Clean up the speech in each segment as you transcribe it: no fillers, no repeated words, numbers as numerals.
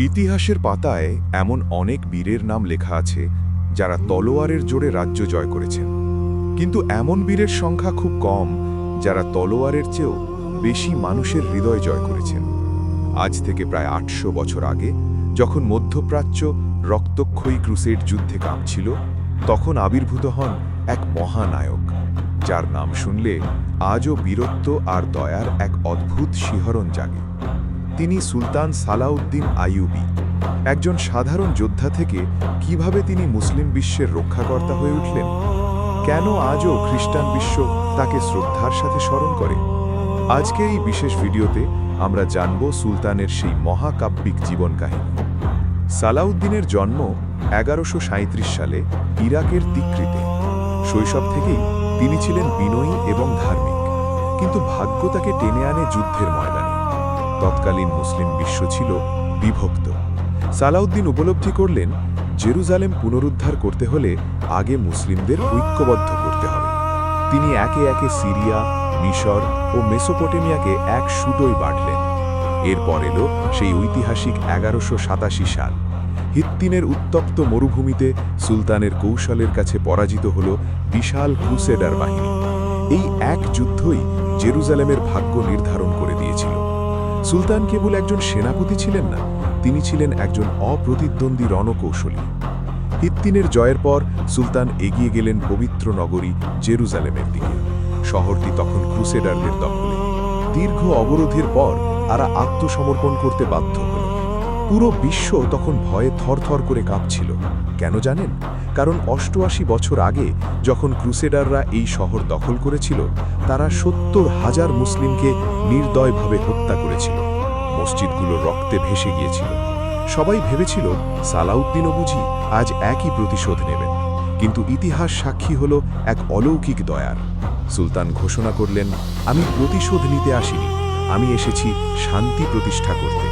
ইতিহাসের পাতায় এমন অনেক বীরের নাম লেখা আছে যারা তলোয়ারের জোরে রাজ্য জয় করেছেন, কিন্তু এমন বীরের সংখ্যা খুব কম যারা তলোয়ারের চেয়েও বেশি মানুষের হৃদয় জয় করেছেন। আজ থেকে প্রায় ৮০০ বছর আগে যখন মধ্যপ্রাচ্য রক্তক্ষয়ী ক্রুসেড যুদ্ধে কাঁপছিল, তখন আবির্ভূত হন এক মহানায়ক যার নাম শুনলে আজও বীরত্ব আর দয়ার এক অদ্ভুত শিহরণ জাগে। তিনি সুলতান সালাউদ্দিন আইয়ুবী। একজন সাধারণ যোদ্ধা থেকে কিভাবে তিনি মুসলিম বিশ্বের রক্ষাকর্তা হয়ে উঠলেন, কেন আজও খ্রিস্টান বিশ্ব তাকে শ্রদ্ধার সাথে স্মরণ করে। আজকে এই বিশেষ ভিডিওতে আমরা জানব সুলতানের সেই মহাকাব্যিক জীবন কাহিনী। সালাউদ্দিনের জন্ম ১১৩৭ সালে ইরাকের তিকরিতে। শৈশব থেকেই তিনি ছিলেন বিনয়ী এবং ধার্মিক, কিন্তু ভাগ্য তাকে টেনে আনে যুদ্ধের ময়দানে। তৎকালীন মুসলিম বিশ্ব ছিল বিভক্ত। সালাউদ্দিন উপলব্ধি করলেন, জেরুজালেম পুনরুদ্ধার করতে হলে আগে মুসলিমদের ঐক্যবদ্ধ করতে হবে। তিনি একে একে সিরিয়া, মিশর ও মেসোপটেমিয়াকে এক সুতোয় বাঁধলেন। এরপর এলো সেই ঐতিহাসিক ১১৮৭ সাল। হিত্তিনের উত্তপ্ত মরুভূমিতে সুলতানের কৌশলের কাছে পরাজিত হল বিশাল ক্রুসেডার বাহিনী। এই এক যুদ্ধই জেরুজালেমের ভাগ্য নির্ধারণ করে দিয়েছিল। সুলতান কেবল একজন সেনাপতি ছিলেন না, তিনি ছিলেন একজন অপ্রতিদ্বন্দ্বী রণকৌশলী। হিত্তিনের জয়ের পর সুলতান এগিয়ে গেলেন পবিত্র নগরী জেরুজালেমের দিকে। শহরটি তখন ক্রুসেডারদের দখলে। দীর্ঘ অবরোধের পর তারা আত্মসমর্পণ করতে বাধ্য হল। পুরো বিশ্ব তখন ভয়ে থরথর করে কাঁপছিল। কেন জানেন? কারণ ৮৮ বছর আগে যখন ক্রুসেডাররা এই শহর দখল করেছিল, তারা ৭০,০০০ মুসলিমকে নির্দয়ভাবে হত্যা করেছিল। মসজিদগুলো রক্তে ভেসে গিয়েছিল। সবাই ভেবেছিল সালাউদ্দিনও বুঝি আজ একই প্রতিশোধ নেবেন, কিন্তু ইতিহাস সাক্ষী হল এক অলৌকিক দয়ার। সুলতান ঘোষণা করলেন, আমি প্রতিশোধ নিতে আসিনি, আমি এসেছি শান্তি প্রতিষ্ঠা করতে।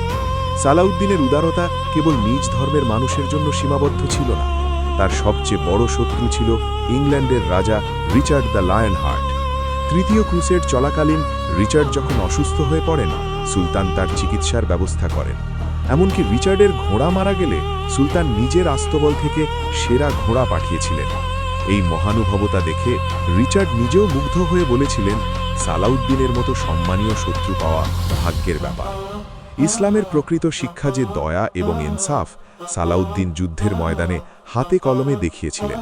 সালাউদ্দিনের উদারতা কেবল নিজ ধর্মের মানুষের জন্য সীমাবদ্ধ ছিল না, তার সবচেয়ে বড় শত্রু ছিল ইংল্যান্ডের রাজা রিচার্ড দ্য লায়ন হার্ট। তৃতীয় ক্রুসেড চলাকালীন রিচার্ড যখন অসুস্থ হয়ে পড়েন, সুলতান তার চিকিৎসার ব্যবস্থা করেন। এমনকি রিচার্ডের ঘোড়া মারা গেলে সুলতান নিজের আস্তবল থেকে সেরা ঘোড়া পাঠিয়েছিলেন। এই মহানুভবতা দেখে রিচার্ড নিজেও মুগ্ধ হয়ে বলেছিলেন, সালাউদ্দিনের মতো সম্মানীয় শত্রু পাওয়া ভাগ্যের ব্যাপার। ইসলামের প্রকৃত শিক্ষা যে দয়া এবং ইনসাফ, সালাউদ্দিন যুদ্ধের ময়দানে হাতে কলমে দেখিয়েছিলেন।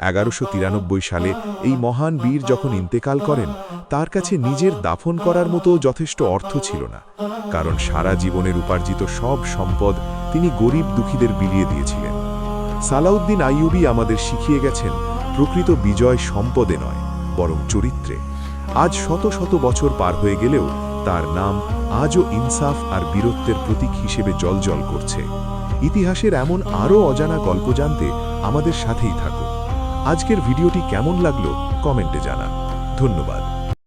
১১৯৩ সালে এই মহান বীর যখন ইন্তেকাল করেন, তার কাছে নিজের দাফন করার মতো যথেষ্ট অর্থ ছিল না, কারণ সারা জীবনের উপার্জিত সব সম্পদ তিনি গরিব দুঃখীদের বিলিয়ে দিয়েছিলেন। সালাউদ্দিন আইয়ুবী আমাদের শিখিয়ে গেছেন, প্রকৃত বিজয় সম্পদে নয়, বরং চরিত্রে। আজ শত শত বছর পার হয়ে গেলেও তার নাম আজও ইনসাফ আর বীরত্বের প্রতীক হিসেবে জ্বলজ্বল করছে। ইতিহাসের এমন আরও অজানা গল্প জানতে আমাদের সাথেই থাকুন। আজকের ভিডিওটি কেমন লাগলো কমেন্টে জানান। ধন্যবাদ।